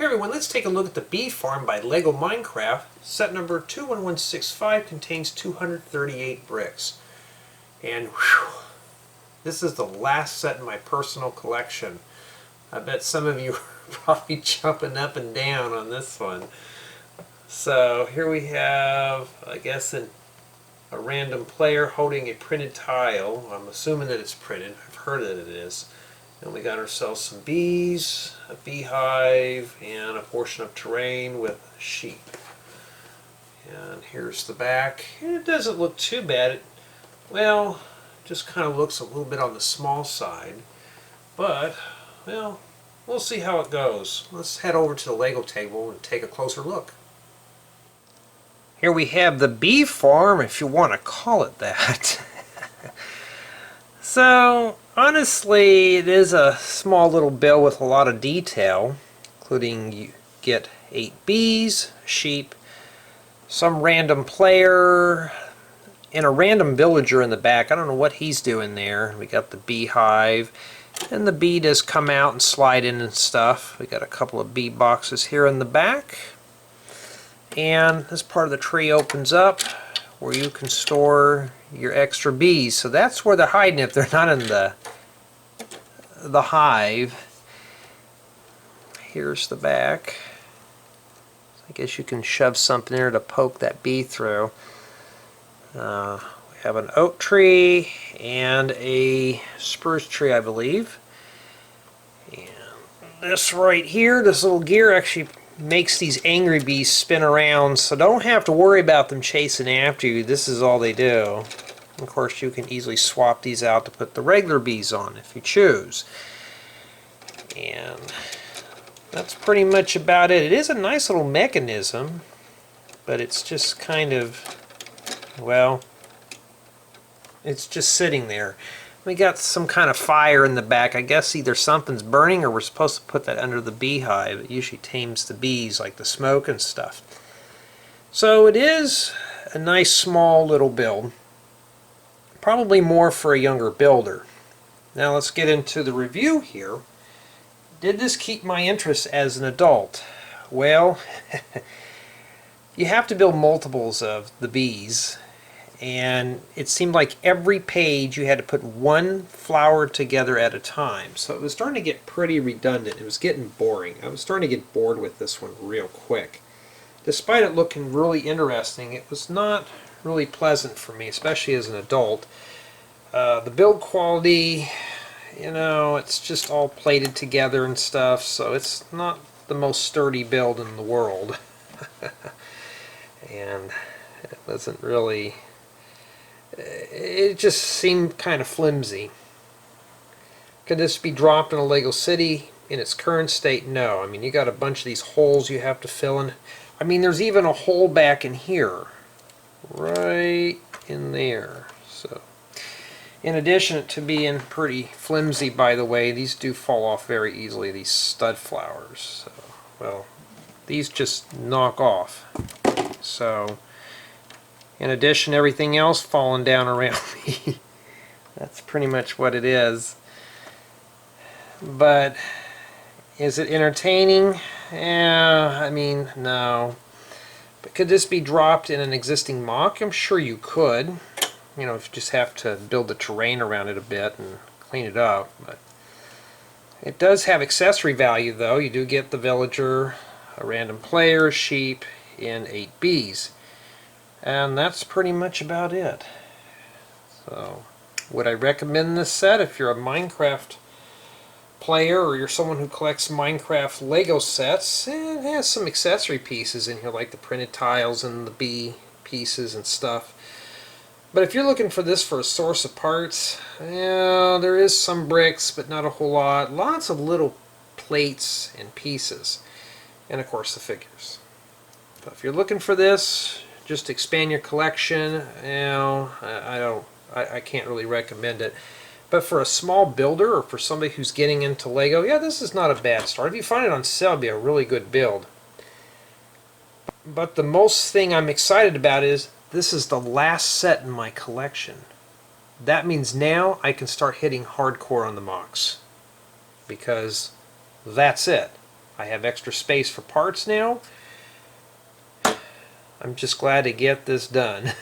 Hey everyone, let's take a look at the Bee Farm by LEGO Minecraft. Set number 21165 contains 238 bricks. And whew, this is the last set in my personal collection. I bet some of you are probably jumping up and down on this one. So here we have, I guess, a random player holding a printed tile. I'm assuming that it's printed. I've heard that it is. And we got ourselves some bees, a beehive, and a portion of terrain with sheep. And here's the back. It doesn't look too bad. Well, just kind of looks a little bit on the small side. But, well, we'll see how it goes. Let's head over to the Lego table and take a closer look. Here we have the bee farm, if you want to call it that. So, honestly, it is a small little build with a lot of detail, including you get 8 bees, sheep, some random player, and a random villager in the back. I don't know what he's doing there. We got the beehive, and the bee does come out and slide in and stuff. We got a couple of bee boxes here in the back, and this part of the tree opens up where you can store your extra bees. So that's where they're hiding if they're not in the hive. Here's the back. I guess you can shove something there to poke that bee through. We have an oak tree and a spruce tree, I believe. And this right here, this little gear actually makes these angry bees spin around, so don't have to worry about them chasing after you. This is all they do. Of course, you can easily swap these out to put the regular bees on if you choose. And that's pretty much about it. It is a nice little mechanism, but it's just kind of, well, it's just sitting there. We got some kind of fire in the back. I guess either something's burning or we're supposed to put that under the beehive. It usually tames the bees, like the smoke and stuff. So it is a nice small little build. Probably more for a younger builder. Now let's get into the review here. Did this keep my interest as an adult? Well, you have to build multiples of the bees. And it seemed like every page you had to put one flower together at a time. So it was starting to get pretty redundant. It was getting boring. I was starting to get bored with this one real quick. Despite it looking really interesting, it was not really pleasant for me, especially as an adult. The build quality, you know, it's just all plated together and stuff, so it's not the most sturdy build in the world. And it wasn't really... It just seemed kind of flimsy. Could this be dropped in a Lego city in its current state? No. I mean, you got a bunch of these holes you have to fill in. I mean, there's even a hole back in here. Right in there. So, in addition to being pretty flimsy, by the way, these do fall off very easily, these stud flowers. So, well, these just knock off. So, in addition, everything else falling down around me. That's pretty much what it is. But is it entertaining? Yeah, I mean, no. But could this be dropped in an existing MOC? I'm sure you could. You know, if you just have to build the terrain around it a bit and clean it up. But it does have accessory value, though. You do get the villager, a random player, sheep, and 8 bees. And that's pretty much about it. So, would I recommend this set if you're a Minecraft player or you're someone who collects Minecraft Lego sets? It has some accessory pieces in here, like the printed tiles and the bee pieces and stuff. But if you're looking for this for a source of parts, yeah, there is some bricks, but not a whole lot. Lots of little plates and pieces. And of course the figures. So if you're looking for this, just to expand your collection, you know, I can't really recommend it. But for a small builder or for somebody who's getting into Lego, yeah, this is not a bad start. If you find it on sale, it'd be a really good build. But the most thing I'm excited about is this is the last set in my collection. That means now I can start hitting hardcore on the MOCs. Because that's it. I have extra space for parts now. I'm just glad to get this done.